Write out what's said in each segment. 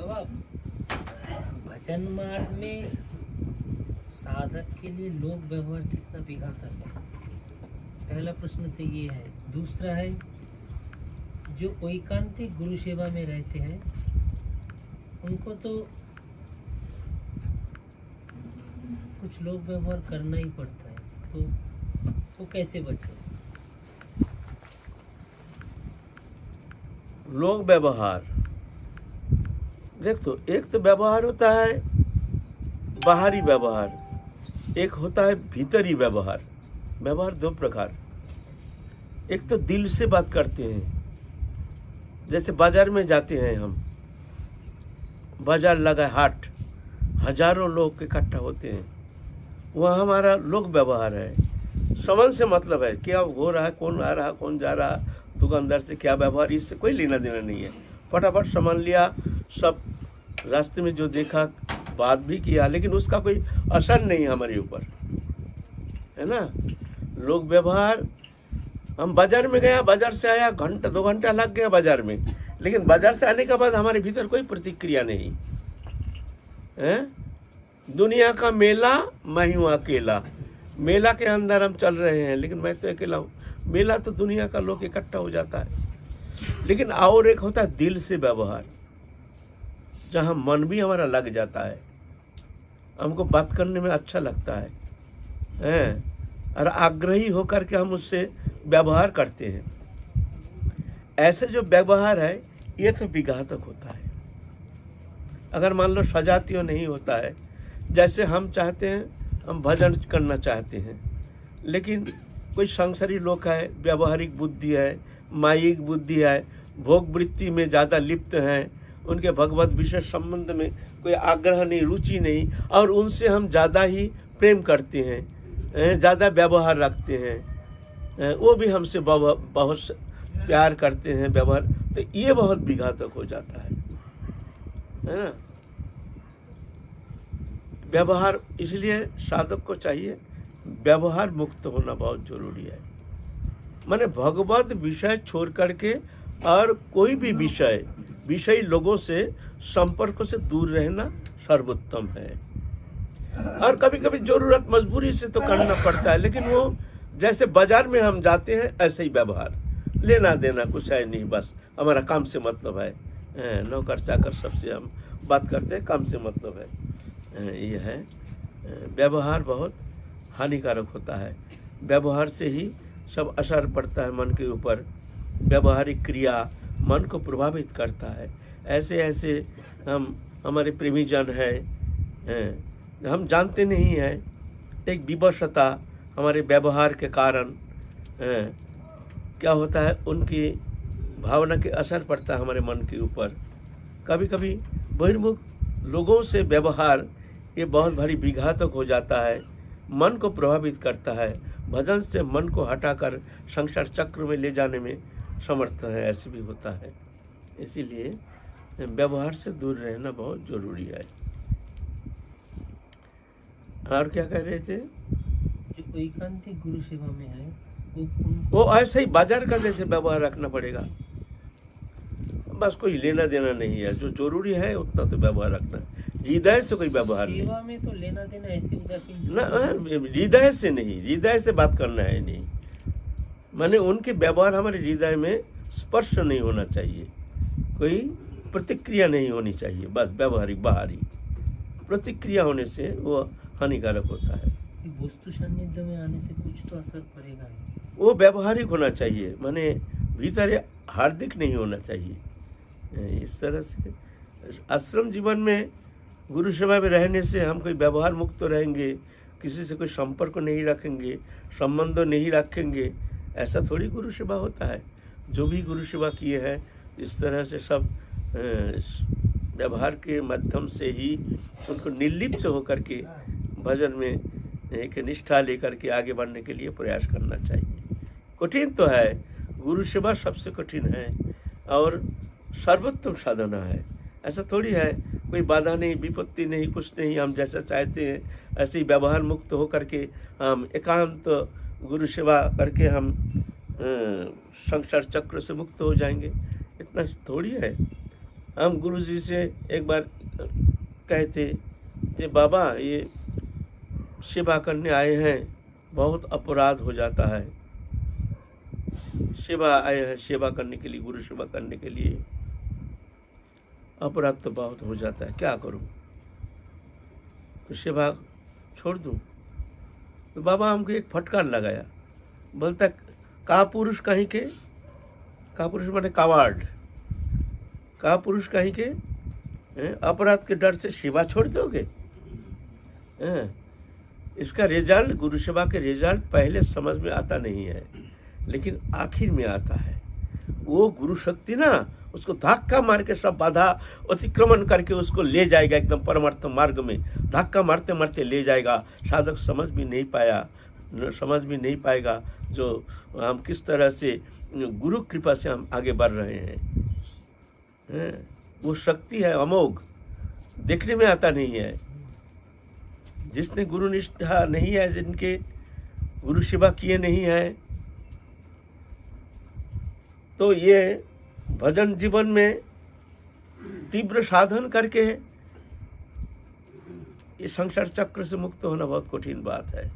बाबा, भजन मार्ग में साधक के लिए लोक व्यवहार कितना विघातक है? पहला प्रश्न तो ये है। दूसरा है, जो एकांतिक गुरु सेवा में रहते हैं उनको तो कुछ लोक व्यवहार करना ही पड़ता है, तो वो कैसे बचे? लोक व्यवहार देख, तो एक तो व्यवहार होता है बाहरी व्यवहार, एक होता है भीतरी व्यवहार। व्यवहार दो प्रकार। एक तो दिल से बात करते हैं, जैसे बाजार में जाते हैं हम, बाजार लगा हाट, हजारों लोग इकट्ठा होते हैं, वह हमारा लोक व्यवहार है। सामान से मतलब है, क्या हो रहा है, कौन आ रहा, कौन जा रहा, दुकानदार से क्या व्यवहार, इससे कोई लेना देना नहीं है। फटाफट सामान लिया, सब रास्ते में जो देखा बात भी किया, लेकिन उसका कोई असर नहीं हमारे ऊपर, है ना। लोक व्यवहार, हम बाजार में गया, बाजार से आया, घंटा 2 घंटा लग गया बाजार में, लेकिन बाजार से आने के बाद हमारे भीतर कोई प्रतिक्रिया नहीं है। दुनिया का मेला, मैं हूँ अकेला। मेला के अंदर हम चल रहे हैं, लेकिन मैं तो अकेला हूँ। मेला तो दुनिया का लोग इकट्ठा हो जाता है। लेकिन और एक होता है दिल से व्यवहार, जहाँ मन भी हमारा लग जाता है, हमको बात करने में अच्छा लगता है, और आग्रही होकर के हम उससे व्यवहार करते हैं। ऐसे जो व्यवहार है ये तो विघातक होता है। अगर मान लो सजातीय नहीं होता है, जैसे हम चाहते हैं, हम भजन करना चाहते हैं, लेकिन कोई संसारी लोग है, व्यवहारिक बुद्धि है, मायिक बुद्धि है, भोग वृत्ति में ज़्यादा लिप्त हैं, उनके भगवत विषय संबंध में कोई आग्रह नहीं, रुचि नहीं, और उनसे हम ज़्यादा ही प्रेम करते हैं, ज़्यादा व्यवहार रखते हैं, वो भी हमसे बहुत प्यार करते हैं, व्यवहार, तो ये बहुत विघातक हो जाता है ना। व्यवहार, इसलिए साधक को चाहिए व्यवहार मुक्त होना बहुत जरूरी है। माने भगवत विषय छोड़ करके और कोई भी विषयी लोगों से संपर्क से दूर रहना सर्वोत्तम है। और कभी कभी जरूरत मजबूरी से तो करना पड़ता है, लेकिन वो जैसे बाजार में हम जाते हैं ऐसे ही व्यवहार, लेना देना कुछ है नहीं, बस हमारा काम से मतलब है, नौकर चाकर सबसे हम बात करते हैं, काम से मतलब है। ये है व्यवहार बहुत हानिकारक होता है। व्यवहार से ही सब असर पड़ता है मन के ऊपर। व्यवहारिक क्रिया मन को प्रभावित करता है। ऐसे ऐसे हम हमारे प्रेमी जन है, हम जानते नहीं हैं, एक विवशता हमारे व्यवहार के कारण क्या होता है, उनकी भावना के असर पड़ता है हमारे मन के ऊपर। कभी कभी बहिर्मुख लोगों से व्यवहार ये बहुत भारी विघातक हो जाता है, मन को प्रभावित करता है, भजन से मन को हटाकर संसार चक्र में ले जाने में समर्थ है, ऐसे भी होता है। इसीलिए व्यवहार से दूर रहना बहुत जरूरी है। और क्या कह रहे थे? जो एकांतिक गुरु सेवा में है वो ऐसे ही बाजार का जैसे व्यवहार रखना पड़ेगा, बस कोई लेना देना नहीं है, जो जरूरी है उतना तो व्यवहार रखना, हृदय से कोई व्यवहार नहीं। सेवा में तो लेना देना ऐसे उदासीन ना, हृदय से नहीं, हृदय से बात करना है नहीं, माने उनके व्यवहार हमारे हृदय में स्पर्श नहीं होना चाहिए, कोई प्रतिक्रिया नहीं होनी चाहिए, बस व्यवहारिक बाहरी प्रतिक्रिया होने से वो हानिकारक होता है। वस्तु सान्निध्य में आने से कुछ तो असर पड़ेगा ही। वो व्यवहारिक होना चाहिए, माने भीतर हार्दिक नहीं होना चाहिए। इस तरह से आश्रम जीवन में गुरु सेवा में रहने से हम कोई व्यवहार मुक्त तो रहेंगे, किसी से कोई संपर्क नहीं रखेंगे, संबंध नहीं रखेंगे, ऐसा थोड़ी गुरु सेवा होता है। जो भी गुरु सेवा किए हैं इस तरह से सब व्यवहार के माध्यम से ही उनको निर्लिप्त होकर के भजन में एक निष्ठा लेकर के आगे बढ़ने के लिए प्रयास करना चाहिए। कठिन तो है, गुरु सेवा सबसे कठिन है और सर्वोत्तम साधना है। ऐसा थोड़ी है कोई बाधा नहीं, विपत्ति नहीं, कुछ नहीं, हम जैसा चाहते हैं ऐसे ही व्यवहार मुक्त होकर के हम एकांत गुरु सेवा करके हम संसार चक्र से मुक्त हो जाएंगे, इतना थोड़ी है। हम गुरु जी से एक बार कहे थे कि बाबा ये सेवा करने आए हैं, बहुत अपराध हो जाता है, सेवा आए हैं सेवा करने के लिए, गुरु सेवा करने के लिए, अपराध तो बहुत हो जाता है, क्या करूं? तो सेवा छोड़ दूं? तो बाबा हमको एक फटकार लगाया, बोलता का पुरुष कहीं के, का पुरुष माने कावार्ड, का पुरुष कहीं के अपराध के डर से सेवा छोड़ दोगे? इसका रिजल्ट, गुरु सेवा के रिजल्ट पहले समझ में आता नहीं है, लेकिन आखिर में आता है। वो गुरु शक्ति ना उसको धक्का मार के सब बाधा अतिक्रमण करके उसको ले जाएगा एकदम परमार्थ मार्ग में, धक्का मारते मारते ले जाएगा। साधक समझ भी नहीं पाएगा जो हम किस तरह से गुरु कृपा से हम आगे बढ़ रहे हैं। वो शक्ति है अमोघ, देखने में आता नहीं है। जिसने गुरु निष्ठा नहीं है, जिनके गुरु सेवा किए नहीं है, तो ये भजन जीवन में तीव्र साधन करके ये संसार चक्र से मुक्त होना बहुत कठिन बात है,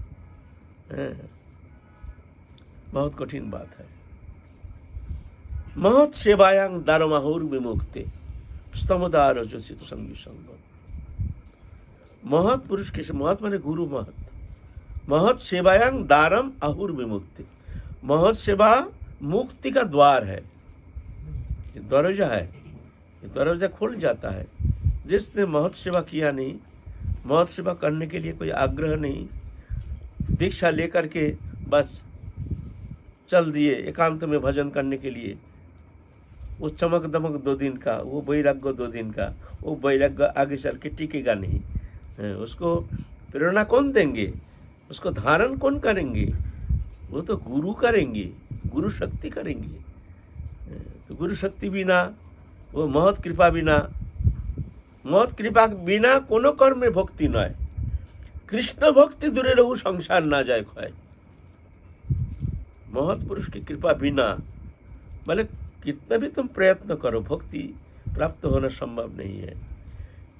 बहुत कठिन बात है। महत् सेवायां दारमाहुर विमुक्ते स्तमदार जोषित संगी संगम। महत् पुरुष के, महत् माने गुरु महत्, महत् सेवायां दारम अहुर विमुक्ति। महत् सेवा मुक्ति का द्वार है, ये दरवाजा है, ये दरवाजा खुल जाता है। जिसने महत् सेवा किया नहीं, महत् सेवा करने के लिए कोई आग्रह नहीं, दीक्षा लेकर के बस चल दिए एकांत में भजन करने के लिए, वो चमक दमक 2 दिन का, वो वैराग्य 2 दिन का, वो वैराग्य आगे चल के टिकेगा नहीं। उसको प्रेरणा कौन देंगे, उसको धारण कौन करेंगे? वो तो गुरु करेंगे, गुरु शक्ति करेंगे। तो गुरु शक्ति बिना, वो महत् कृपा बिना, महत् कृपा बिना कोनो कर्म में भक्ति नय। कृष्ण भक्ति दूरे रहू संसार ना जाए खोए। महत् पुरुष की कृपा बिना, भले कितना भी तुम प्रयत्न करो, भक्ति प्राप्त होना संभव नहीं है।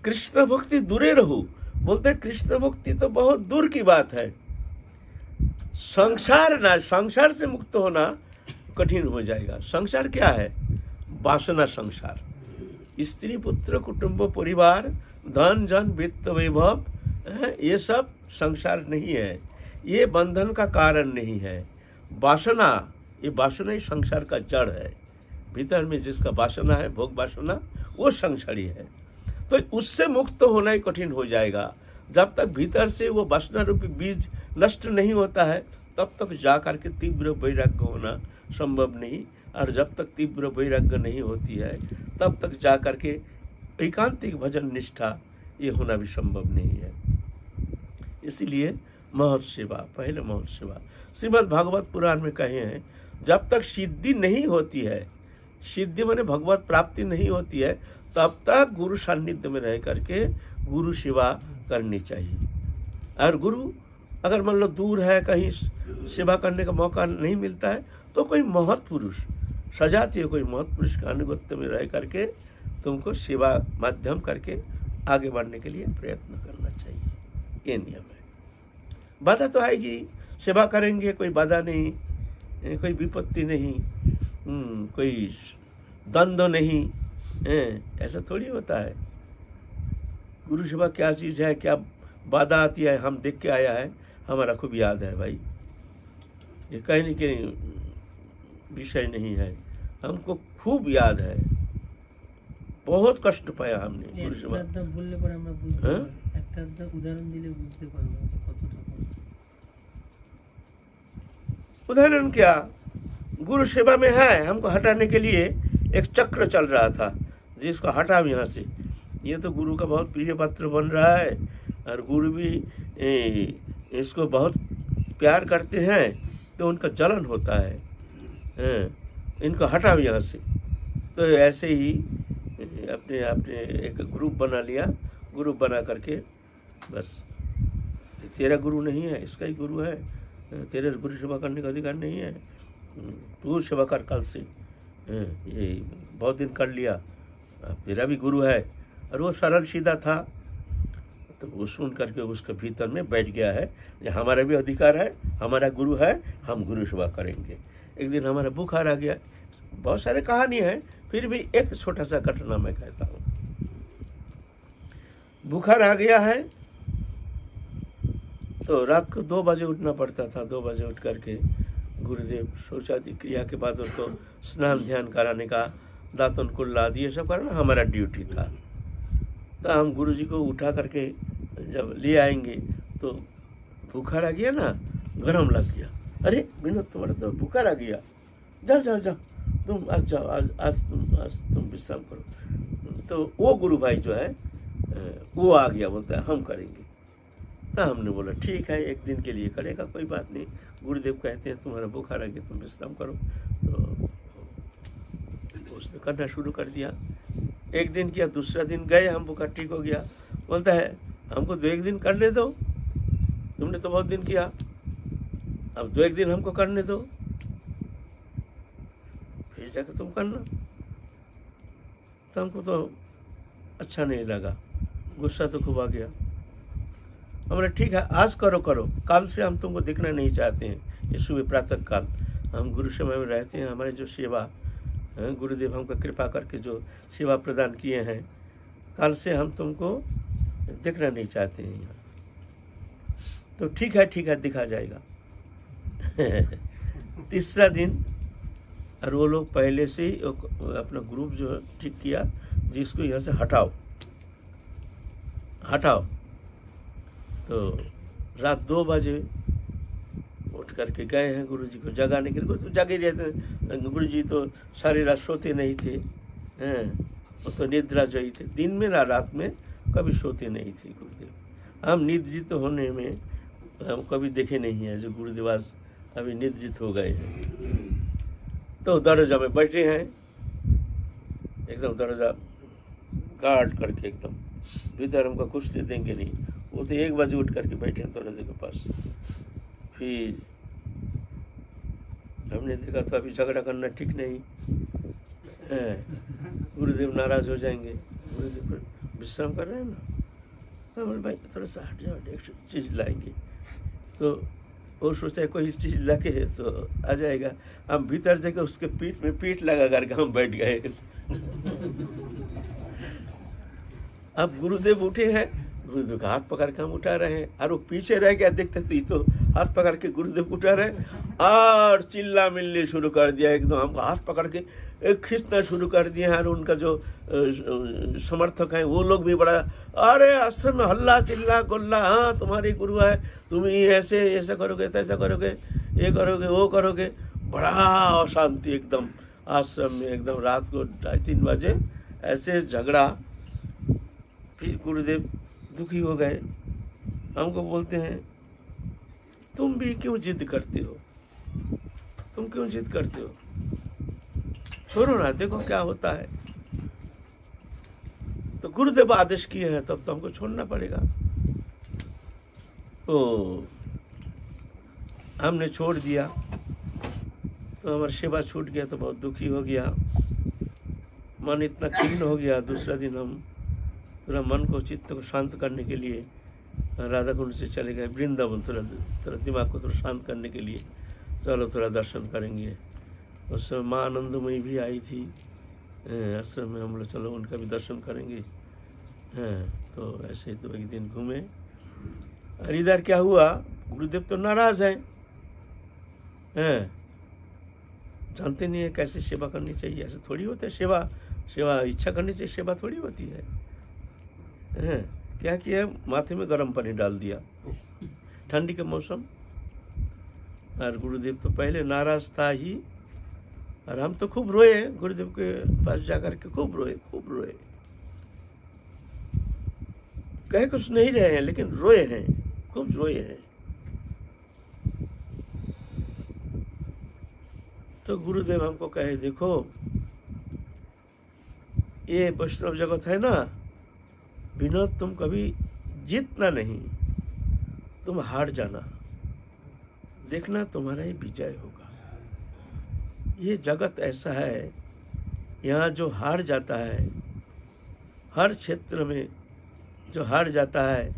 कृष्ण भक्ति दूरे रहू, बोलते हैं कृष्ण भक्ति तो बहुत दूर की बात है। संसार से मुक्त होना कठिन हो जाएगा। संसार क्या है? वासना संसार, स्त्री पुत्र कुटुंब परिवार धन जन वित्त वैभव, ये सब संसार नहीं है, ये बंधन का कारण नहीं है। वासना, ये वासना ही संसार का जड़ है। भीतर में जिसका वासना है, भोग वासना, वो संसारी है। तो उससे मुक्त होना ही कठिन हो जाएगा। जब तक भीतर से वो वासना रूपी बीज नष्ट नहीं होता है, तब तक जा करके तीव्र वैराग्य होना संभव नहीं। और जब तक तीव्र वैराग्य नहीं होती है, तब तक जा करके एकांतिक भजन निष्ठा ये होना भी संभव नहीं है। इसीलिए महत् सेवा, पहले महत् सेवा। श्रीमद् भागवत पुराण में कहे हैं, जब तक सिद्धि नहीं होती है, सिद्धि माने भगवत प्राप्ति नहीं होती है, तब तक गुरु सान्निध्य में रह करके गुरु सेवा करनी चाहिए। और गुरु अगर मान लो दूर है, कहीं सेवा करने का मौका नहीं मिलता है, तो कोई महत् पुरुष सजाती है, कोई महत् पुरुष का अनुगत्य में रह करके तुमको सेवा माध्यम करके आगे बढ़ने के लिए प्रयत्न करना चाहिए। ये नियम है। बाधा तो आएगी, सेवा करेंगे, कोई बाधा नहीं, कोई विपत्ति नहीं, कोई द्वंद्व नहीं, ऐसा थोड़ी होता है। गुरु सेवा क्या चीज़ है, क्या बाधा आती है, हम देख के आया है, हमारा खूब याद है भाई। ये कहने के विषय नहीं है, हमको खूब याद है, बहुत कष्ट पाया हमने गुरु सेवा। বললে পরে আমরা বুঝতে পারবো, একটা উদাহরণ দিলে বুঝতে পারবো যে কতটা। उदाहरण क्या, गुरु सेवा में है, हमको हटाने के लिए एक चक्र चल रहा था, जिसको हटाओ यहाँ से। ये तो गुरु का बहुत प्रिय पात्र बन रहा है, और गुरु भी इसको बहुत प्यार करते हैं, तो उनका जलन होता है, इनको हटाओ यहाँ से। तो ऐसे ही अपने अपने एक ग्रुप बना लिया, ग्रुप बना करके बस, तेरा गुरु नहीं है, इसका ही गुरु है, तेरे गुरु सेवा करने का अधिकार नहीं है, तू सेवा कर कल से। ये बहुत दिन कर लिया, अब तेरा भी गुरु है। और वो सरल सीधा था, तो वो सुन करके उसके भीतर में बैठ गया है कि हमारा भी अधिकार है, हमारा गुरु है, हम गुरु सेवा करेंगे। एक दिन हमारा बुखार आ गया। बहुत सारे कहानी है, फिर भी एक छोटा सा घटना मैं कहता हूँ। बुखार आ गया है तो रात को 2 बजे उठना पड़ता था। 2 बजे उठ करके गुरुदेव शौचादि क्रिया के बाद उनको स्नान ध्यान कराने का, दातुन कुल्ला ये सब करना हमारा ड्यूटी था। तो हम गुरुजी को उठा करके जब ले आएंगे तो बुखार आ गया ना, गरम लग गया। अरे विनोद तुम्हारा तो बुखार आ गया, जाओ जाओ जाओ तुम आज जाओ, आज तुम विश्राम करो। तो वो गुरु भाई जो है वो आ गया, बोलता है हम करेंगे। तो हमने बोला ठीक है, एक दिन के लिए करेगा, कोई बात नहीं। गुरुदेव कहते हैं तुम्हारा बुखार आ गया, तुम विश्राम करो। तो उसने करना शुरू कर दिया। एक दिन किया, दूसरा दिन गए हम, बुखार ठीक हो गया। बोलता है हमको 2 दिन करने दो, तुमने तो बहुत दिन किया, अब 2 दिन हमको करने दो, फिर जाकर तुम करना। तो हमको तो अच्छा नहीं लगा, गुस्सा तो खूब आ गया। हमने ठीक है आज करो, काल से हम तुमको देखना नहीं चाहते हैं। ये सुबह प्रातः काल हम गुरु सेवा में रहते हैं। हमारे जो सेवा गुरुदेव हमको कृपा करके जो सेवा प्रदान किए हैं, काल से हम तुमको देखना नहीं चाहते हैं यहाँ। तो ठीक है दिखा जाएगा। तीसरा दिन, और वो लोग पहले से ही अपना ग्रुप जो ठीक किया, जिसको यहाँ से हटाओ। तो रात 2 बजे उठ करके गए हैं गुरुजी को जगाने के लिए। तो जागे रहते हैं गुरुजी, तो सारी रात सोते नहीं थे, वो तो निद्रा जोई थे। दिन में ना रात में कभी सोते नहीं थे गुरुदेव। हम निद्रित होने में हम कभी देखे नहीं है जो गुरुदेव आज अभी निद्रित हो गए हैं। तो दरवाजा में बैठे हैं, एकदम दरवाजा गार्ड करके, एकदम भीतर हमको कुछ नहीं देंगे नहीं। वो तो 1 बजे उठ करके बैठे हैं दरवाजे के पास। फिर हमने देखा तो अभी झगड़ा करना ठीक नहीं है, गुरुदेव नाराज हो जाएंगे। गुरुदेव विश्राम कर रहे हैं ना, तो बोले भाई थोड़ा सा हट जाओ, एक चीज़ लाएंगे। तो वो सोचता है कोई चीज़ लगे है तो आ जाएगा। हम भीतर जाके उसके पीठ में पीठ लगा करके हम बैठ गए। अब गुरुदेव उठे हैं, गुरुदेव का हाथ पकड़ के हम उठा रहे हैं, और वो पीछे रह गया। देखते तो ये तो हाथ पकड़ के गुरुदेव उठा रहे और चिल्ला मिलने शुरू कर दिया। एकदम हमको हाथ पकड़ के खींचना शुरू कर दिए। और उनका जो समर्थक हैं वो लोग भी बड़ा, अरे आश्रम में हल्ला चिल्ला गोल्ला, हाँ तुम्हारी गुरु है, तुम ही ऐसा करोगे, तैसा करोगे, ये करोगे, वो करोगे। बड़ा अशांति एकदम आश्रम में। एकदम रात को 2:30 बजे ऐसे झगड़ा। फिर गुरुदेव दुखी हो गए, हमको बोलते हैं तुम भी क्यों जिद करते हो, तुम क्यों जिद करते हो, छोड़ो ना, देखो क्या होता है। तो गुरुदेव आदेश किए हैं तब तो हमको छोड़ना पड़ेगा। तो हमने छोड़ दिया, तो हमारी सेवा छूट गया, तो बहुत दुखी हो गया, मन इतना खिन्न हो गया। दूसरा दिन हम थोड़ा मन को, चित्त को शांत करने के लिए राधा कुंड से चले गए वृंदावन। थोड़ा दिमाग को थोड़ा शांत करने के लिए, चलो थोड़ा दर्शन करेंगे। उस समय माँ आनंदमयी भी आई थी आश्रम में, हम लोग चलो उनका भी दर्शन करेंगे। तो ऐसे ही तो एक दिन घूमे। और इधर क्या हुआ, गुरुदेव तो नाराज हैं, जानते नहीं है कैसे सेवा करनी चाहिए। ऐसे थोड़ी होता है सेवा इच्छा करनी चाहिए, सेवा थोड़ी होती है। क्या किया, माथे में गर्म पानी डाल दिया, ठंडी के मौसम। और गुरुदेव तो पहले नाराज था ही, और हम तो खूब रोए गुरुदेव के पास जाकर के, खूब रोए। कहे कुछ नहीं रहे हैं, लेकिन रोए हैं, खूब रोए हैं। तो गुरुदेव हमको कहे देखो, ये वैष्णव जगत है ना विनोद, तुम कभी जीतना नहीं, तुम हार जाना, देखना तुम्हारा ही विजय होगा। ये जगत ऐसा है, यहाँ जो हार जाता है हर क्षेत्र में जो हार जाता है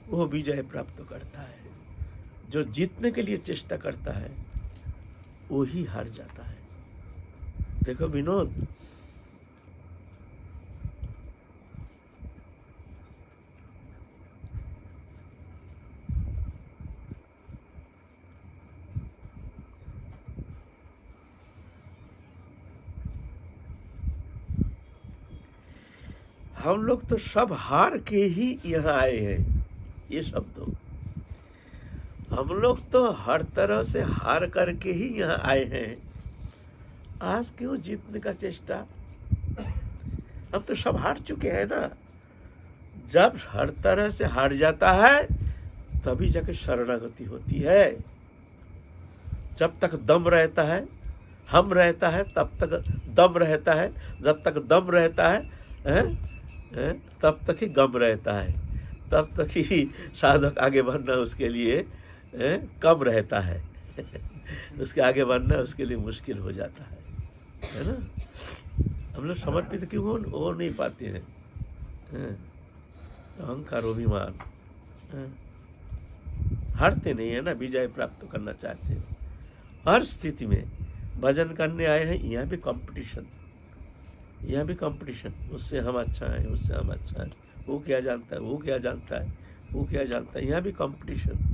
वो विजय प्राप्त करता है, जो जीतने के लिए चेष्टा करता है वो ही हार जाता है। देखो विनोद, हम लोग तो सब हार के ही यहाँ आए हैं। ये शब्द हम लोग तो हर तरह से हार करके ही यहाँ आए हैं। आज क्यों जीतने का चेष्टा? हम तो सब हार चुके हैं ना। जब हर तरह से हार जाता है तभी जाके शरणागति होती है। जब तक दम रहता है, हम रहता है, तब तक दम रहता है। जब तक दम रहता है, तब तक ही गम रहता है। तब तक ही साधक आगे बढ़ना उसके लिए कम रहता है। उसके आगे बढ़ना उसके लिए मुश्किल हो जाता है ना। हम लोग समर्पित क्यों हो नहीं पाते हैं? अहंकार अभिमान, हारते नहीं है ना, विजय प्राप्त करना चाहते हैं। हर स्थिति में भजन करने आए हैं, यहाँ भी कंपटीशन, यहाँ भी कंपटीशन। उससे हम अच्छा है, उससे हम अच्छा है, वो क्या जानता है, वो क्या जानता है, वो क्या जानता है, यहाँ भी कंपटीशन।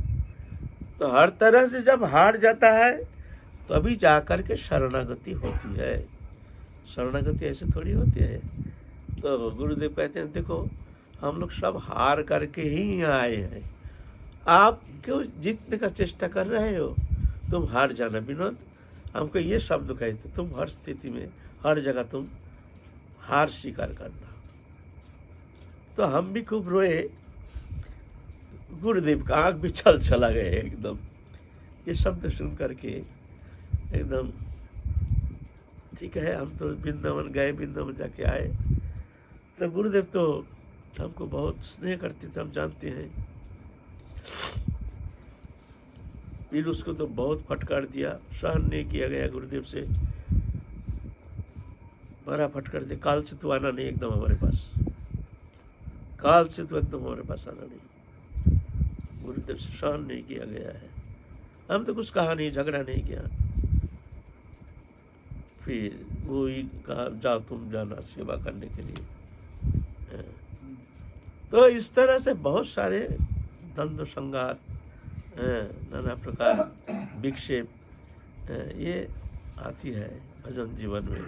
तो हर तरह से जब हार जाता है तभी जाकर के शरणागति होती है। शरणागति ऐसे थोड़ी होती है। तो गुरुदेव कहते हैं देखो हम लोग सब हार करके ही यहाँ आए हैं। आप क्यों जीतने का चेष्टा कर रहे हो? तुम हार जाना। विनोद हमको ये शब्द कहते, तुम हर स्थिति में हर जगह तुम हार स्वीकार करना। तो हम भी खूब रोए, गुरुदेव का आँख भी चला गए एकदम। ये शब्द सुन करके एकदम ठीक है। हम तो वृंदावन गए, वृंदावन जाके आए तो गुरुदेव तो हमको बहुत स्नेह करते थे, हम जानते हैं। फिर उसको तो बहुत फटकार दिया, सहन नहीं किया गया गुरुदेव से। बड़ा फटकार दिया, काल से तू आना नहीं एकदम हमारे पास, काल से तू एकदम हमारे पास आना नहीं। गुरुदेव से सहन नहीं किया गया है। हम तो कुछ कहा नहीं, झगड़ा नहीं किया। फिर वो ही कहा जाओ तुम जाना सेवा करने के लिए। तो इस तरह से बहुत सारे द्वंद्व संघात, नाना प्रकार विक्षेप ये आती है भजन जीवन में।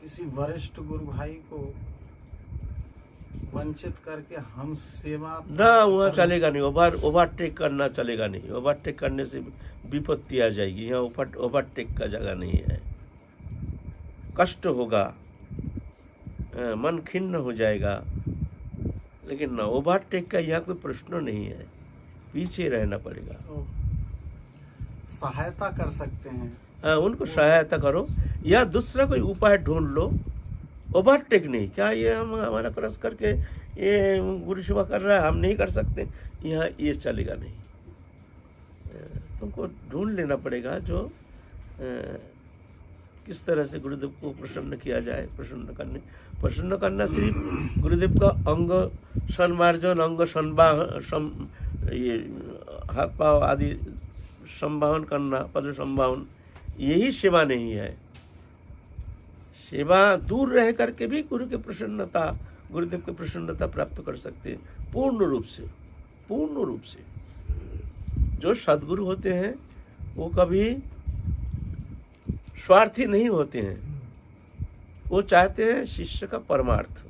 किसी वरिष्ठ गुरु भाई को वंचित करके हम सेवा ना, वहाँ चलेगा नहीं। ओवरटेक करना चलेगा नहीं। ओवरटेक करने से विपत्ति आ जाएगी। यहाँ ओवरटेक का जगह नहीं है। कष्ट होगा, मन खिन्न हो जाएगा, लेकिन ना ओवरटेक का यहाँ कोई प्रश्न नहीं है। पीछे रहना पड़ेगा। सहायता कर सकते हैं। हाँ, उनको सहायता करो या दूसरा कोई उपाय ढूंढ लो। ओवरटेक नहीं। क्या ये हम हमारा क्रॉस करके ये गुरु सेवा कर रहा है, हम नहीं कर सकते? यहाँ ये चलेगा नहीं। तुमको ढूंढ लेना पड़ेगा जो किस तरह से गुरुदेव को प्रसन्न किया जाए। प्रसन्न करना सिर्फ गुरुदेव का अंग संमार्जन, अंग ये हाथ पाँव आदि संभावन करना, पद संभावन, यही सेवा नहीं है। सेवा दूर रह करके भी गुरु की प्रसन्नता, गुरुदेव की प्रसन्नता प्राप्त कर सकते हैं पूर्ण रूप से। पूर्ण रूप से जो सद्गुरु होते हैं वो कभी स्वार्थी नहीं होते हैं। वो चाहते हैं शिष्य का परमार्थ।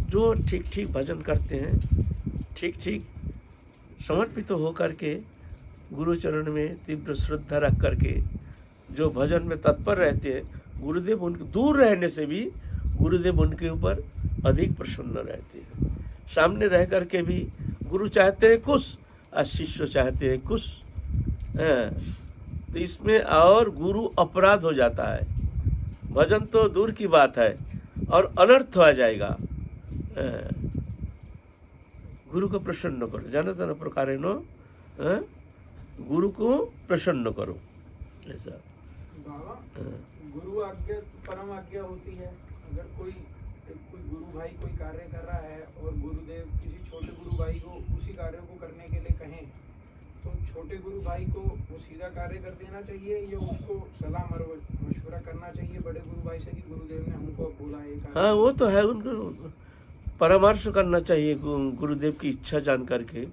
जो ठीक ठीक भजन करते हैं, ठीक ठीक समर्पित हो करके गुरु चरण में तीव्र श्रद्धा रख करके जो भजन में तत्पर रहते हैं, गुरुदेव उनके दूर रहने से भी गुरुदेव उनके ऊपर अधिक प्रसन्न रहते हैं। सामने रह करके भी गुरु चाहते हैं कुछ और शिष्य चाहते हैं कुछ। तो इसमें और गुरु अपराध हो जाता है। भजन तो दूर की बात है और अनर्थ आ जाएगा। गुरु को प्रसन्न करो, जाना तो न प्रकार गुरु को प्रसन्न करो। ऐसा आज्ञा परम आज्ञा होती है। अगर कोई गुरु भाई कोई कार्य कर रहा है और गुरुदेव किसी छोटे गुरु भाई को उसी कार्य को करने के लिए कहें, तो छोटे गुरु भाई को वो सीधा कार्य कर देना चाहिए या उसको सलाह मशवरा करना चाहिए बड़े गुरु भाई से कि गुरुदेव ने हमको अब बोला है कार्य? हाँ, वो तो है, उनको परामर्श करना चाहिए गुरुदेव की इच्छा जान करके,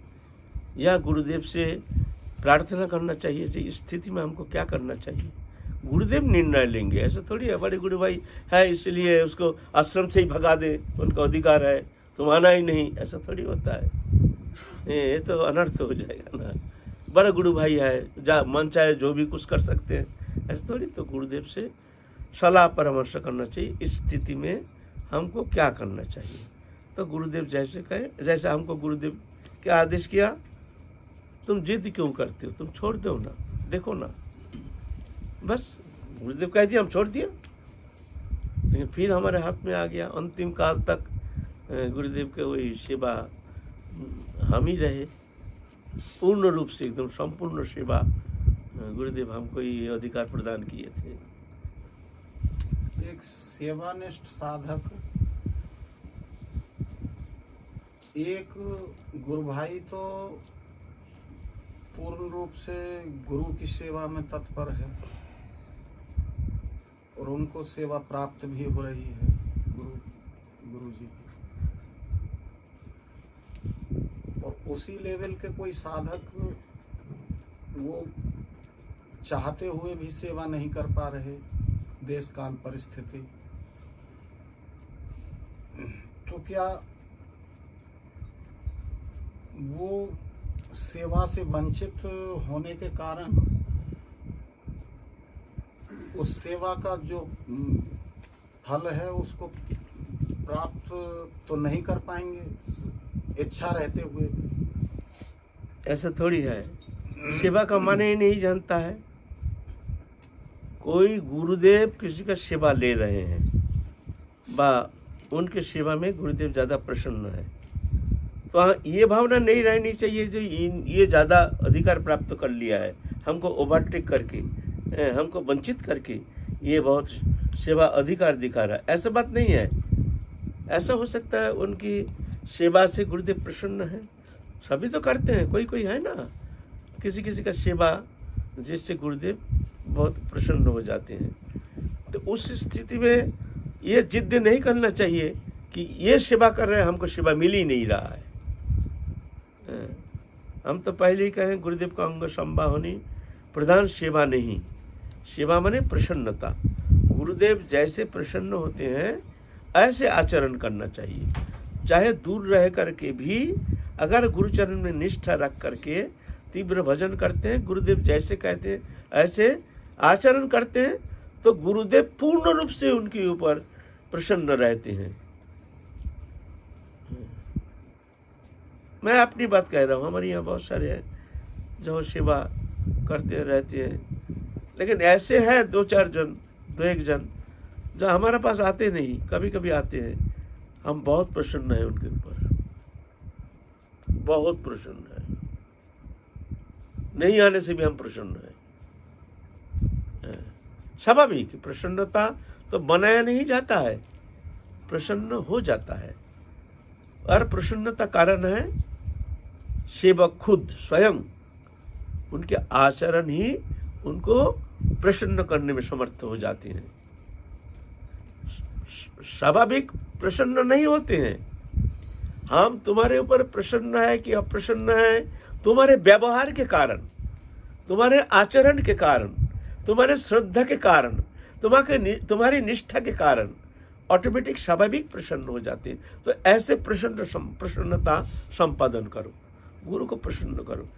या गुरुदेव से प्रार्थना करना चाहिए कि इस स्थिति में हमको क्या करना चाहिए। गुरुदेव निर्णय लेंगे, ऐसा थोड़ी है बड़े गुरु भाई है इसलिए उसको आश्रम से ही भगा दे, उनका अधिकार है, तुम आना ही नहीं, ऐसा थोड़ी होता है। ये तो अनर्थ हो जाएगा ना। बड़ा गुरु भाई है, जा मन चाहे जो भी कुछ कर सकते हैं, ऐसा थोड़ी। तो गुरुदेव से सलाह परामर्श करना चाहिए, इस स्थिति में हमको क्या करना चाहिए। तो गुरुदेव जैसे कहे, जैसे हमको गुरुदेव क्या आदेश किया, तुम जिद क्यों करते हो, तुम छोड़ दो ना, देखो ना, बस गुरुदेव कह दिया, हम छोड़ दिया। लेकिन फिर हमारे हाथ में आ गया, अंतिम काल तक गुरुदेव के वही सेवा हम ही रहे, पूर्ण रूप से एकदम संपूर्ण सेवा गुरुदेव हमको ये अधिकार प्रदान किए थे। एक सेवानिष्ठ साधक, एक गुरु भाई तो पूर्ण रूप से गुरु की सेवा में तत्पर है और उनको सेवा प्राप्त भी हो रही है गुरु जी की। और उसी लेवल के कोई साधक वो चाहते हुए भी सेवा नहीं कर पा रहे, देश काल परिस्थिति, तो क्या वो सेवा से वंचित होने के कारण उस सेवा का जो फल है उसको प्राप्त तो नहीं कर पाएंगे इच्छा रहते हुए? ऐसा थोड़ी है, सेवा का माने ही नहीं जानता है। कोई गुरुदेव किसी का सेवा ले रहे हैं, बा उनके सेवा में गुरुदेव ज़्यादा प्रसन्न है, तो हाँ, ये भावना नहीं रहनी चाहिए जो ये ज़्यादा अधिकार प्राप्त कर लिया है, हमको ओवरटेक करके, हमको वंचित करके ये बहुत सेवा अधिकार दिखा रहा है। ऐसा बात नहीं है। ऐसा हो सकता है उनकी सेवा से गुरुदेव प्रसन्न है, सभी तो करते हैं, कोई कोई है ना किसी किसी का सेवा जिससे गुरुदेव बहुत प्रसन्न हो जाते हैं। तो उस स्थिति में ये जिद नहीं करना चाहिए कि ये सेवा कर रहे हैं, हमको सेवा मिल ही नहीं रहा है। हम तो पहले ही कहें गुरुदेव का अंग संवाहनी प्रधान सेवा नहीं, सेवा माने प्रसन्नता। गुरुदेव जैसे प्रसन्न होते हैं ऐसे आचरण करना चाहिए, चाहे दूर रह करके भी अगर गुरुचरण में निष्ठा रख करके तीव्र भजन करते हैं, गुरुदेव जैसे कहते हैं ऐसे आचरण करते हैं, तो गुरुदेव पूर्ण रूप से उनके ऊपर प्रसन्न रहते हैं। मैं अपनी बात कह रहा हूँ, हमारे यहाँ बहुत सारे हैं जो सेवा करते रहते हैं, लेकिन ऐसे हैं दो एक जन जो हमारे पास आते नहीं, कभी कभी आते हैं, हम बहुत प्रसन्न है उनके ऊपर, बहुत प्रसन्न है, नहीं आने से भी हम प्रसन्न है। स्वाभाविक प्रसन्नता तो बनाया नहीं जाता है, प्रसन्न हो जाता है। और प्रसन्नता कारण है सेवक खुद स्वयं, उनके आचरण ही उनको प्रसन्न करने में समर्थ हो जाते हैं। स्वाभाविक प्रसन्न नहीं होते हैं। हम तुम्हारे ऊपर प्रसन्न है कि अप्रसन्न है, तुम्हारे व्यवहार के कारण, तुम्हारे आचरण के कारण, तुम्हारे श्रद्धा के कारण, तुम्हारी निष्ठा के कारण ऑटोमेटिक स्वाभाविक प्रसन्न हो जाते हैं। तो ऐसे प्रसन्नता संपादन करो, गुरु को प्रसन्न करो,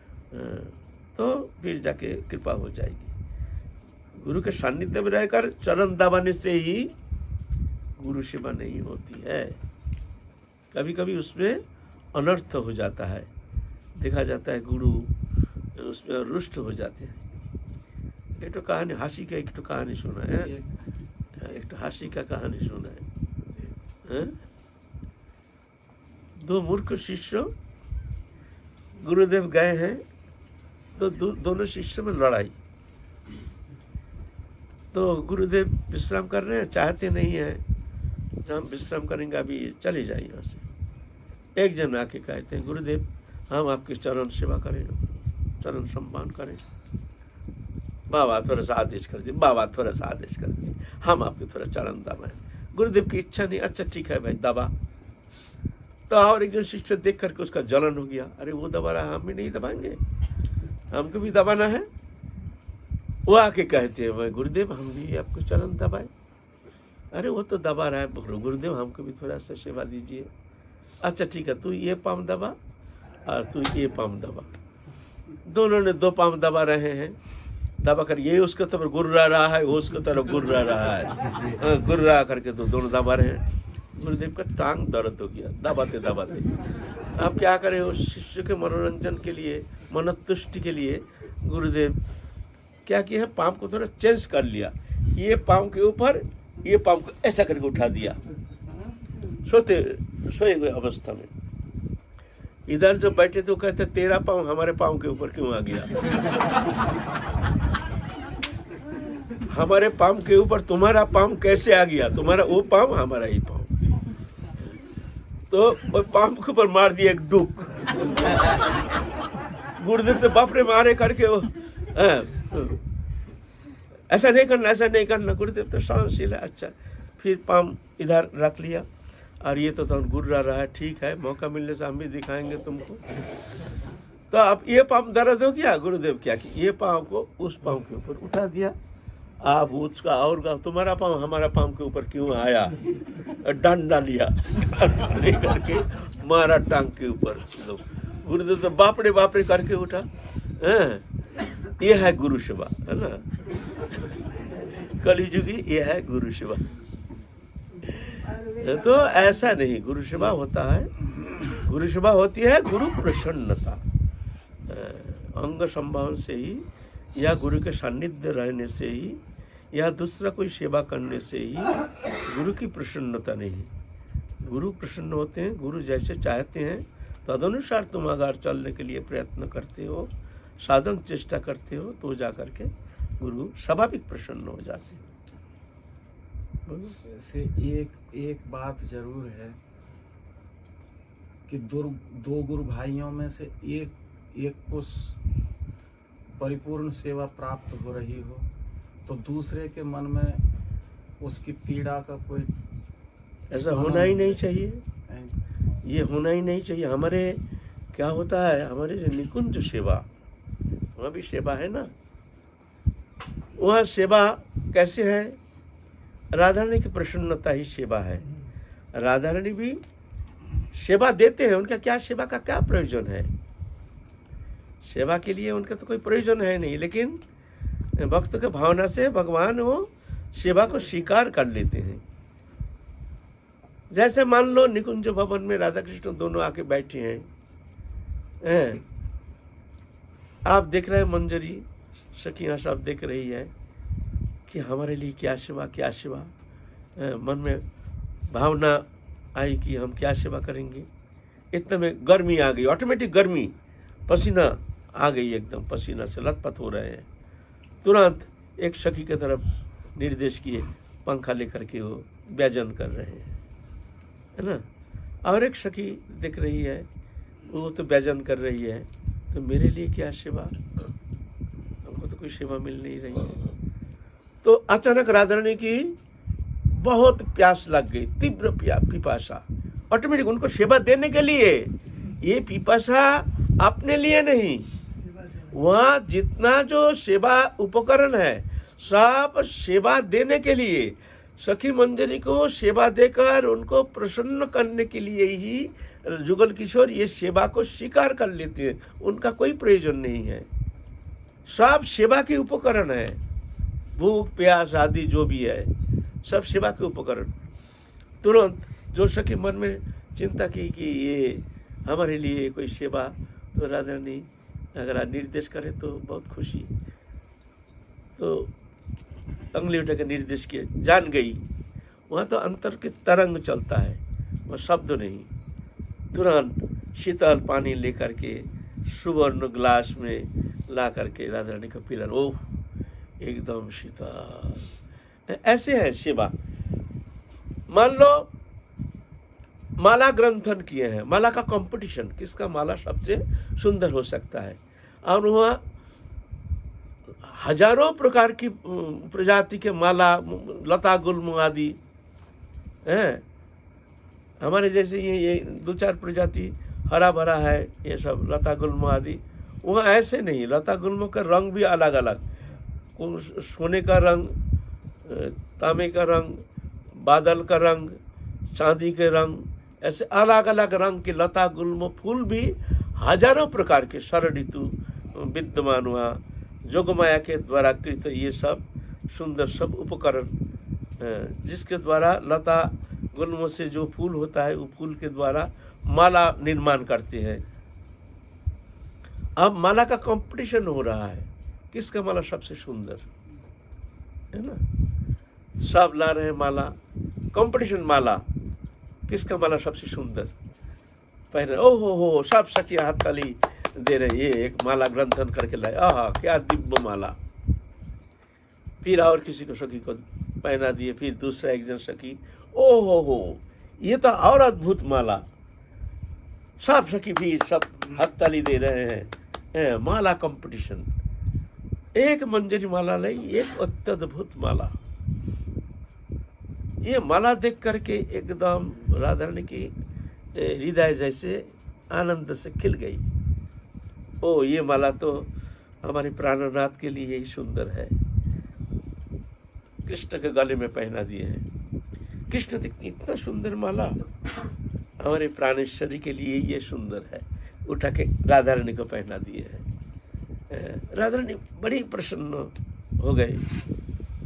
तो फिर जाके कृपा हो जाएगी। गुरु के सान्निध्य में रहकर चरण दबाने से ही गुरु सेवा नहीं होती है। कभी कभी उसमें अनर्थ हो जाता है, देखा जाता है गुरु उसमें रुष्ट हो जाते हैं। एक तो कहानी हासी का, एक तो कहानी सुना है, एक तो हासी का कहानी सुना है। दो मूर्ख शिष्य गुरुदेव गए हैं, तो दोनों शिष्य में लड़ाई। तो गुरुदेव विश्राम कर रहे हैं, चाहते नहीं हैं हम विश्राम करेंगे, अभी चले जाइए यहाँ से। एक जन आके कहते हैं गुरुदेव हम आपकी चरण सेवा करें, चरण सम्मान करें। बाबा थोड़ा सा आदेश कर दिए, बाबा थोड़ा सा आदेश कर दिए, हम आपके थोड़ा चरण दबाएं। गुरुदेव की इच्छा नहीं, अच्छा ठीक है भाई दबा। तो और एक जन शिष्य देख करके उसका जलन हो गया, अरे वो दबा रहा हम भी नहीं दबाएंगे, हमको भी दबाना है। वो आके कहते हैं भाई गुरुदेव हम भी आपको चरण दबाए। अरे वो तो दबा रहा है, गुरुदेव हमको भी थोड़ा सा सेवा दीजिए। अच्छा ठीक है, तू ये पाम दबा और तू ये पाम दबा। दोनों ने 2 पाम दबा रहे हैं, दबा कर ये उसके तरफ गुर्रा रहा है, वो उसके तरफ गुर्रा रहा है, गुर्रा करके तो दोनों दबा रहे हैं। गुरुदेव का टांग दर्द हो गया दबाते दबाते। अब क्या करें, उस शिष्य के मनोरंजन के लिए, मनोतुष्टि के लिए गुरुदेव क्या किया है, पाम को थोड़ा चेंज कर लिया। ये पाम के ऊपर ये पाम को ऐसा करके उठा दिया, सोए हुए अवस्था में। इधर जो बैठे तो कहते तेरा पाँव हमारे पाँव के ऊपर क्यों आ गया? हमारे पाँव के ऊपर तुम्हारा पाँव कैसे आ गया? तुम्हारा वो पाँव हमारा ही पाँव। तो पाँव के ऊपर मार दिया एक डुक। गुरुदेव तो बाप रे मारे करके वो ऐसा नहीं करना, ऐसा नहीं करना। गुरुदेव तो सहनशील है। अच्छा फिर पाँव इधर रख लिया और ये तो गुर्रा रहा है, ठीक है मौका मिलने से हम भी दिखाएंगे तुमको। तो अब ये पाँव दर्द हो गया, गुरुदेव क्या कि ये पाँव को उस पाँव के ऊपर उठा दिया। आप उसका और तुम्हारा पाँव हमारा पाँव के ऊपर क्यों आया? डंडा लिया, डंडा ले करके मारा टांग के ऊपर। गुरुदेव तो बापरे करके उठा। ये है गुरु सेवा, है ना, कलिजुगी ये है गुरु सेवा। तो ऐसा नहीं, गुरु सेवा होता है, गुरु सेवा होती है गुरु प्रसन्नता, अंग संभावना से ही या गुरु के सानिध्य रहने से ही या दूसरा कोई सेवा करने से ही गुरु की प्रसन्नता नहीं। गुरु प्रसन्न होते हैं, गुरु जैसे चाहते हैं तदनुसार तुम अगर चलने के लिए प्रयत्न करते हो, साधन चेष्टा करते हो, तो जा करके गुरु स्वाभाविक प्रसन्न हो जाते हैं। ऐसे एक बात जरूर है कि दो गुरु भाइयों में से एक को परिपूर्ण सेवा प्राप्त हो रही हो तो दूसरे के मन में उसकी पीड़ा का कोई ऐसा होना ही नहीं चाहिए। ये होना ही नहीं चाहिए। हमारे क्या होता है, हमारे जो निकुंज सेवा, वहाँ भी सेवा है ना, वहाँ सेवा कैसे है? राधा रानी की प्रसन्नता ही सेवा है। राधा रानी भी सेवा देते हैं, उनका क्या सेवा का क्या प्रयोजन है? सेवा के लिए उनका तो कोई प्रयोजन है नहीं, लेकिन भक्त के भावना से भगवान वो सेवा को स्वीकार कर लेते हैं। जैसे मान लो निकुंज भवन में राधा कृष्ण दोनों आके बैठे हैं, आप देख रहे हैं, मंजरी सखियाँ सब देख रही है कि हमारे लिए क्या सेवा, क्या सेवा। मन में भावना आई कि हम क्या सेवा करेंगे। इतने में गर्मी आ गई, ऑटोमेटिक गर्मी, पसीना आ गई, एकदम पसीना से लथपथ हो रहे हैं। तुरंत एक सखी की तरफ निर्देश किए, पंखा लेकर के वो व्यजन कर रहे हैं, है ना। और एक सखी दिख रही है, वो तो व्यजन कर रही है, तो मेरे लिए क्या सेवा, हमको तो कोई सेवा मिल नहीं रही है। तो अचानक राधा रानी की बहुत प्यास लग गई, तीव्र पिपासा। ऑटोमेटिक उनको सेवा देने के लिए, ये पिपासा अपने लिए नहीं, वहाँ जितना जो सेवा उपकरण है सब सेवा देने के लिए, सखी मंजरी को सेवा देकर उनको प्रसन्न करने के लिए ही जुगल किशोर ये सेवा को स्वीकार कर लेते हैं। उनका कोई प्रयोजन नहीं है, सब सेवा के उपकरण है। भूख प्यास आदि जो भी है सब सेवा के उपकरण। तुरंत जो सखी मन में चिंता की कि ये हमारे लिए कोई सेवा, तो राधा रानी अगर निर्देश करे तो बहुत खुशी। तो अंगली उठा के निर्देश किए, जान गई। वहाँ तो अंतर के तरंग चलता है, वह शब्द नहीं। तुरंत शीतल पानी लेकर के सुवर्ण ग्लास में ला करके राधा रानी का पिला, ओह एकदम शीतल, ऐसे है सेवा। मान लो माला ग्रंथन किए हैं, माला का कंपटीशन, किसका माला सबसे सुंदर हो सकता है, और वहाँ हजारों प्रकार की प्रजाति के माला, लता गुल्म आदि हैं। हमारे जैसे ये 2-4 प्रजाति हरा भरा है, ये सब लता गुल्म आदि। वहाँ ऐसे नहीं, लता गुल्म का रंग भी अलग अलग, सोने का रंग, तांबे का रंग, बादल का रंग, चांदी के रंग, ऐसे अलग अलग रंग के लता गुल्म फूल भी हजारों प्रकार के शरद ऋतु विद्यमान हुआ। जोगमाया के द्वारा कृत ये सब सुंदर सब उपकरण, जिसके द्वारा लता गुल्म से जो फूल होता है, वो फूल के द्वारा माला निर्माण करते हैं। अब माला का कंपटीशन हो रहा है, किसका माला सबसे सुंदर है ना। सब ला रहे हैं माला, कंपटीशन माला, किसका माला सबसे सुंदर पहने। ओहो हो, सब सखिया हाथ ताली दे रहे, ये एक माला ग्रंथन करके लाए, आहा क्या दिव्य माला। फिर और किसी को सखी को पहना दिए, फिर दूसरा एक जन सखी, ओहो हो ये तो और अद्भुत माला। सब सखी भी सब हाथ ताली दे रहे हैं, माला कंपटीशन। एक मंजरी माला लाई, एक अत्यद्भुत माला। ये माला देख करके एकदम राधा रानी की हृदय जैसे आनंद से खिल गई। ओ ये माला तो हमारे प्राणनाथ के लिए ही सुंदर है, कृष्ण के गले में पहना दिए हैं। कृष्ण देखती इतना सुंदर माला, हमारे प्राणेश्वरी के लिए ये सुंदर है, उठा के राधा रानी को पहना दिए हैं। राधा रानी बड़ी प्रसन्न हो गए,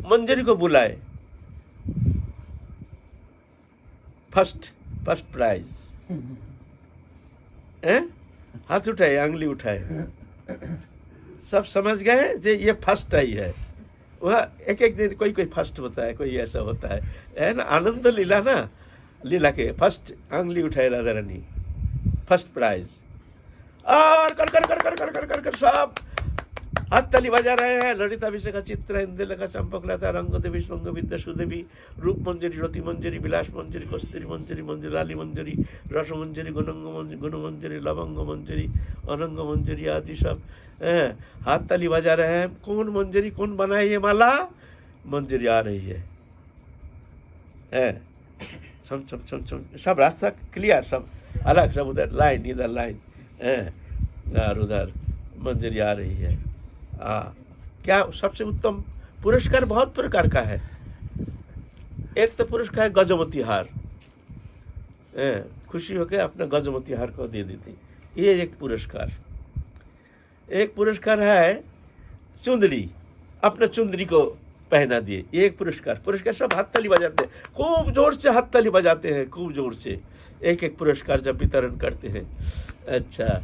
मंजरी को बुलाए, फर्स्ट प्राइज, हाथ उठाए, अंगली उठाए, सब समझ गए जे ये फर्स्ट आई है। वह एक एक दिन कोई फर्स्ट होता है, कोई ऐसा होता है ना। आनंद लीला ना, लीला के फर्स्ट अंगली उठाए राधा रानी, फर्स्ट प्राइज। और कर कर कर कर कर कर कर कर सब हाथ ताली बजा रहे हैं। ललिताभिषेक चित्र, इंद्रलेखा, चंपकलता, रंग देवी, श्रृंग विद्या, सुदेवी, रूप मंजरी, रति मंजरी, विलास मंजरी, कस्तूरी मंजरी, मंजराली मंजरी, रस मंजरी, गुण मंजरी, लवंग मंजरी, अनंग मंजरी आदि सब हाथ ताली बजा रहे हैं। कौन मंजरी, कौन बनाए ये माला? मंजरी आ रही है। सम सम सम सम सब रास्ता क्लियर, सब अलग, सब उधर लाइन, इधर लाइन, और उधर मंजरी आ रही है। क्या सबसे उत्तम पुरस्कार बहुत प्रकार का है। एक तो पुरस्कार है गजमती हार, खुशी होकर अपना गजमती हार को दे देती, ये एक पुरस्कार। एक पुरस्कार है चुंदरी, अपना चुंदरी को पहना दिए, ये एक पुरस्कार। पुरस्कार सब हाथ ताली बजाते हैं, खूब जोर से हाथ ताली बजाते हैं, खूब जोर से एक एक पुरस्कार जब वितरण करते हैं। अच्छा,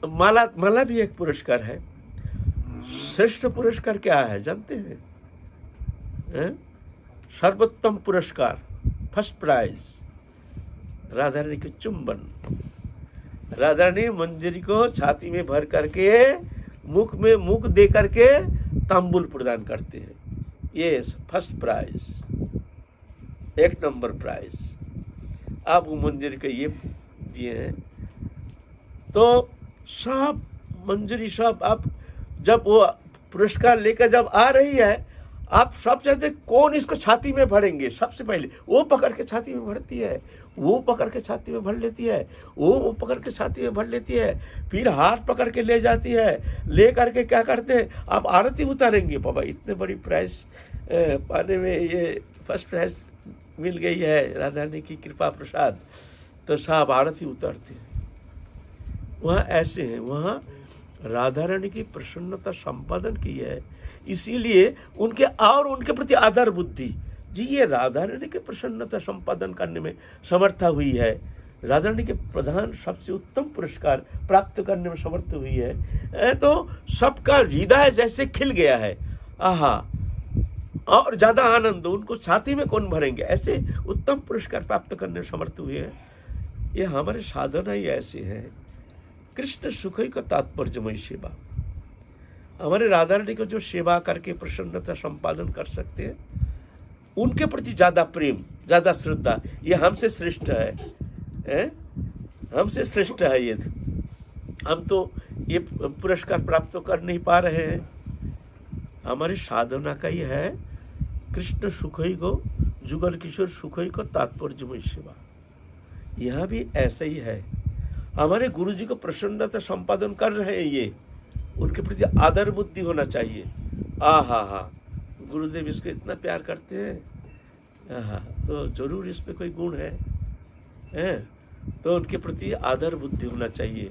माला भी एक पुरस्कार है। श्रेष्ठ पुरस्कार क्या है जानते हैं? सर्वोत्तम पुरस्कार, फर्स्ट प्राइज, राधा रानी के चुंबन। राधा रानी मंजरी को छाती में भर करके मुख में मुख दे करके तांबुल प्रदान करते हैं, ये फर्स्ट प्राइज, 1 नंबर प्राइज। आप वो मंजरी को ये दिए हैं। तो सब मंजरी सब, आप जब वो पुरस्कार लेकर जब आ रही है, आप सब चाहते कौन इसको छाती में भरेंगे। सबसे पहले वो पकड़ के छाती में भरती है, वो पकड़ के छाती में भर लेती है, वो पकड़ के छाती में भर लेती है, फिर हाथ पकड़ के ले जाती है। ले करके क्या करते हैं, आप आरती उतारेंगे। बाबा इतने बड़ी प्राइज पाने में ये फर्स्ट प्राइज मिल गई है, राधा रानी की कृपा प्रसाद, तो साहब आरती उतारते हैं। वहाँ ऐसे हैं, वहाँ राधा रानी की प्रसन्नता संपादन की है, इसीलिए उनके प्रति आदर बुद्धि जी, ये राधा रानी की प्रसन्नता संपादन करने में समर्था हुई है। राधा रानी के प्रधान सबसे उत्तम पुरस्कार प्राप्त करने में समर्थ हुई है, तो सबका हृदय जैसे खिल गया है। आहा, और ज्यादा आनंद, उनको छाती में कौन भरेंगे, ऐसे उत्तम पुरस्कार प्राप्त करने में समर्थ हुए हैं। ये हमारे साधना ही ऐसे हैं। कृष्ण सुख का तात्पर्यमय सेवा, हमारे राधा रानी को जो सेवा करके प्रसन्नता संपादन कर सकते हैं, उनके प्रति ज्यादा प्रेम, ज्यादा श्रद्धा, ये हमसे श्रेष्ठ है, हमसे श्रेष्ठ है ये। हम तो ये पुरस्कार प्राप्त तो कर नहीं पा रहे हैं। हमारी साधना का ही है कृष्ण सुखई को, जुगल किशोर सुखई को तात्पर्यमय सेवा। यहाँ भी ऐसा ही है। हमारे गुरु जी को प्रसन्नता संपादन कर रहे हैं, ये उनके प्रति आदर बुद्धि होना चाहिए। हा, गुरुदेव इसको इतना प्यार करते हैं, हाँ, तो जरूर इसमें कोई गुण है, तो उनके प्रति आदर बुद्धि होना चाहिए।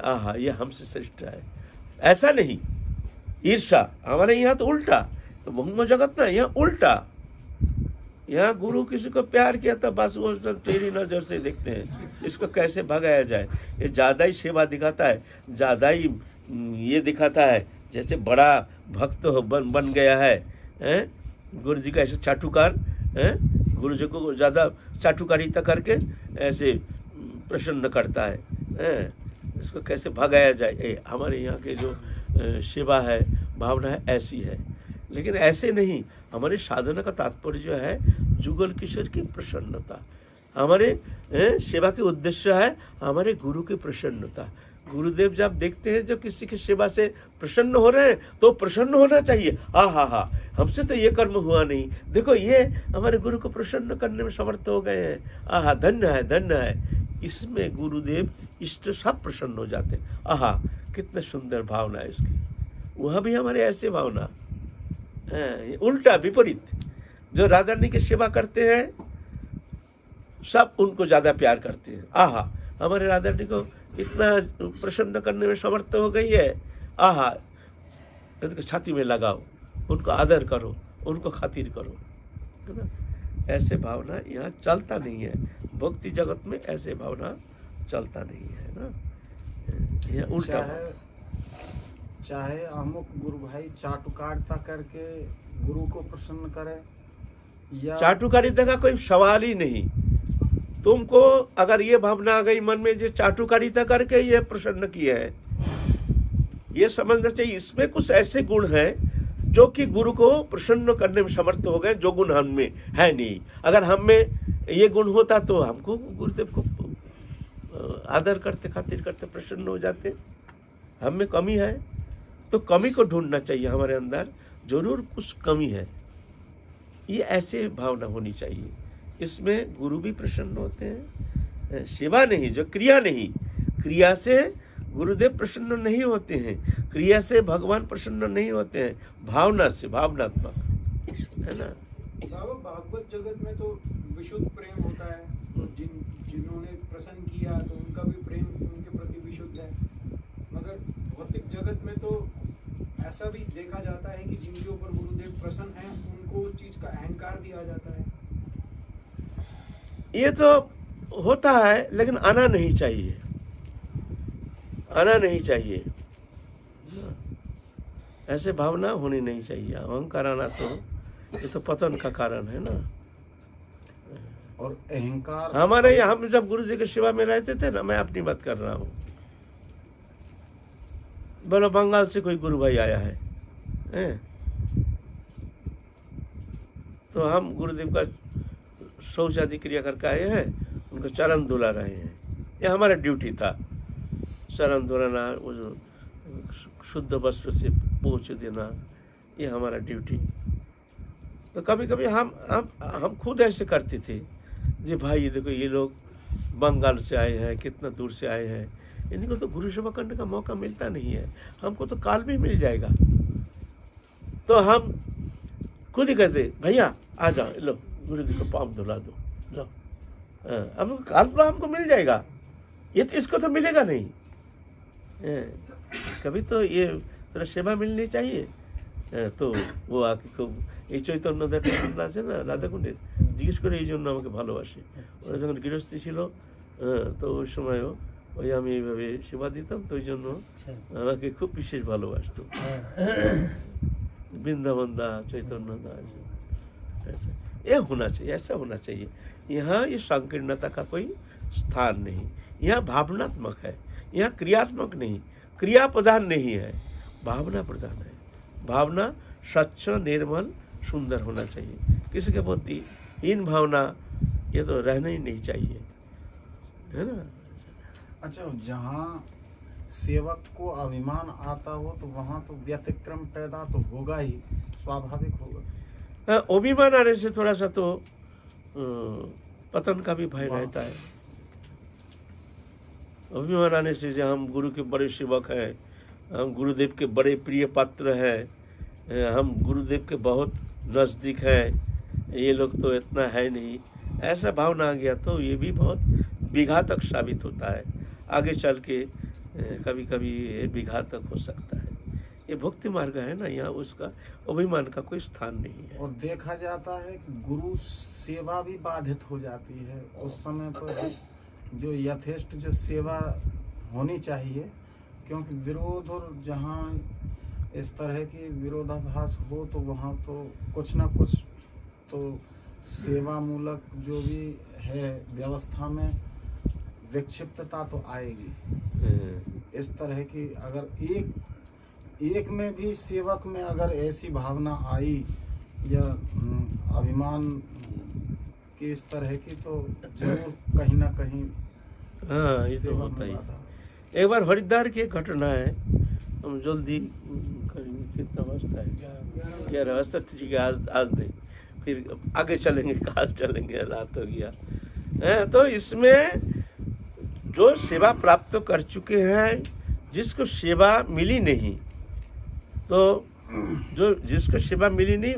आहा, ये हमसे श्रेष्ठ है, ऐसा नहीं ईर्षा। हमारे यहाँ तो उल्टा, तो बहुम जगत ना, यहाँ उल्टा। यहाँ गुरु किसी को प्यार किया था बस वो टेढ़ी नजर से देखते हैं, इसको कैसे भगाया जाए। ये ज़्यादा ही सेवा दिखाता है, ज़्यादा ही ये दिखाता है जैसे बड़ा भक्त बन गया है, गुरु जी का ऐसे चाटुकार, गुरु जी को ज़्यादा चाटुकारिता करके ऐसे प्रसन्न करता है, इसको कैसे भगाया जाए। हमारे यहाँ के जो सेवा है, भावना है, ऐसी है। लेकिन ऐसे नहीं, हमारे साधना का तात्पर्य जो है जुगल किशोर की प्रसन्नता। हमारे सेवा के उद्देश्य है हमारे गुरु की प्रसन्नता। गुरुदेव जब देखते हैं जो किसी की सेवा से प्रसन्न हो रहे हैं तो प्रसन्न होना चाहिए। हा, हमसे तो ये कर्म हुआ नहीं, देखो ये हमारे गुरु को प्रसन्न करने में समर्थ हो गए हैं। आहा, धन्य है, धन्य है। इसमें गुरुदेव इष्ट सब प्रसन्न हो जाते हैं। आहा, कितने सुंदर भावना है इसकी। वहाँ भी हमारे ऐसे भावना, उल्टा विपरीत। जो राधा रानी की सेवा करते हैं सब उनको ज्यादा प्यार करते हैं। आहा, हमारे राधा रानी को इतना प्रसन्न करने में समर्थ हो गई है। आहा, उनके छाती में लगाओ, उनको आदर करो, उनको खातिर करो, है ना। ऐसे भावना यहाँ चलता नहीं है, भक्ति जगत में ऐसे भावना चलता नहीं है ना। यह उल्टा चाहे अमुक गुरु भाई चाटुकारिता करके गुरु को प्रसन्न करे, या चाटुकारिता का कोई सवाल ही नहीं। तुमको अगर ये भावना आ गई मन में जो चाटुकारिता करके ये प्रसन्न किया है, ये समझना चाहिए इसमें कुछ ऐसे गुण हैं जो कि गुरु को प्रसन्न करने में समर्थ हो गए, जो गुण हम में है नहीं। अगर हम में ये गुण होता तो हमको गुरुदेव को आदर करते, खातिर करते, प्रसन्न हो जाते। हम में कमी है तो कमी को ढूंढना चाहिए। हमारे अंदर जरूर कुछ कमी है, ये ऐसे भावना होनी चाहिए। इसमें गुरु भी प्रसन्न होते हैं। सेवा नहीं, जो क्रिया नहीं, क्रिया से गुरुदेव प्रसन्न नहीं होते हैं, क्रिया से भगवान प्रसन्न नहीं होते हैं, भावना से, भावनात्मक, है ना। भागवत जगत में तो विशुद्ध प्रेम होता है, तो जिन्होंने प्रसन्न किया तो उनका भी प्रेम उनके प्रति विशुद्ध है। मगर भौतिक जगत में तो ऐसा भी देखा जाता है कि जिनके ऊपर गुरुदेव प्रसन्न हैं उनको उस चीज का अहंकार भी आ जाता है। ये तो होता है, लेकिन आना नहीं चाहिए, आना नहीं चाहिए। ऐसे भावना होनी नहीं चाहिए। अहंकार आना तो ये तो पतन का कारण है ना। और अहंकार हमारे यहाँ हम जब गुरु जी की सेवा में रहते थे ना, मैं अपनी बात कर रहा हूँ, बोलो बंगाल से कोई गुरु भाई आया है, तो हम गुरुदेव का शौच आदि क्रिया करके आए हैं, उनको चरण धुला रहे हैं। ये हमारा ड्यूटी था, चरण धुलाना, वो जो शुद्ध वस्त्र से पोंछ देना, ये हमारा ड्यूटी। तो कभी कभी हम खुद ऐसे करते थे जी, भाई ये देखो ये लोग बंगाल से आए हैं, कितना दूर से आए हैं, इनको तो गुरु सेवा करने का मौका मिलता नहीं है, हमको तो काल में मिल जाएगा। तो हम खुद ही कहते भैया आ जाओ, लो गुरु जी को पाँव धुला दो, लो अब काल तो हमको मिल जाएगा, ये तो इसको तो मिलेगा नहीं। कभी तो ये थोड़ा सेवा मिलनी चाहिए। তো ও আগে খুব এই চৈতন্যদের ঠাকুর আছে না রাধাকুণ্ডের, জিজ্ঞেস করে এই জন্য আমাকে ভালোবাসে। ওরা যখন গৃহস্থী ছিল তো ওই সময়ও ওই আমি এইভাবে সেবা দিতাম, তো ওই জন্য আমাকে খুব বিশেষ ভালোবাসতো। वृंदावन दास, चैतन्य दास, ऐसा ये होना चाहिए, ऐसा होना चाहिए। यहाँ ये संकीर्णता का कोई स्थान नहीं, यहाँ भावनात्मक है, यहाँ क्रियात्मक नहीं, क्रिया प्रधान नहीं है, भावना प्रधान है। भावना स्वच्छ, निर्मल, सुंदर होना चाहिए। किसी के प्रति हीन भावना ये तो रहना ही नहीं चाहिए, है ना। अच्छा, जहाँ सेवक को अभिमान आता हो तो वहाँ तो व्यतिक्रम पैदा तो होगा ही, स्वाभाविक होगा। अभिमान आने से थोड़ा सा तो पतन का भी भय रहता है। अभिमान आने से जो हम गुरु के बड़े सेवक हैं, हम गुरुदेव के बड़े प्रिय पात्र हैं, हम गुरुदेव के बहुत नज़दीक हैं, ये लोग तो इतना है नहीं, ऐसा भावना आ गया तो ये भी बहुत विघातक साबित होता है। आगे चल के कभी कभी ये विघातक हो सकता है। ये भक्ति मार्ग है ना, यहाँ उसका अभिमान का कोई स्थान नहीं है। और देखा जाता है कि गुरु सेवा भी बाधित हो जाती है उस समय पर, जो यथेष्ट जो सेवा होनी चाहिए, क्योंकि विरोध और जहाँ इस तरह की विरोधाभास हो तो वहाँ तो कुछ ना कुछ तो सेवा मूलक जो भी है व्यवस्था में विक्षिप्तता तो आएगी। इस तरह की अगर एक में भी सेवक में अगर ऐसी भावना आई या अभिमान की इस तरह की, तो जरूर कहीं ना कहीं हाँ, ये तो होता ही। एक बार हरिद्वार की एक घटना है, हम जल्दी करेंगे, कितना बजता है, 11 बजता, ठीक है, आज नहीं, फिर आगे चलेंगे, काल चलेंगे, रात हो गया। तो इसमें जो सेवा प्राप्त कर चुके हैं, जिसको सेवा मिली नहीं, तो जो जिसको सेवा मिली नहीं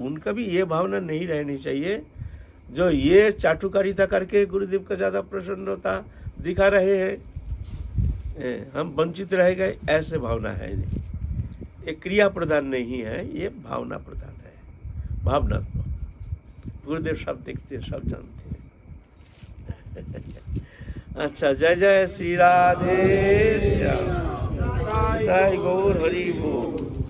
उनका भी ये भावना नहीं रहनी चाहिए जो ये चाटुकारिता करके गुरुदेव का ज़्यादा प्रसन्नता दिखा रहे हैं, हम वंचित रह गए, ऐसे भावना है नहीं। ये क्रिया प्रधान नहीं है, ये भावना प्रधान है, भावनात्मक। गुरुदेव सब देखते हैं, सब जानते हैं। अच्छा, जय जय श्री राधे श्याम, जय गौर हरि बोल।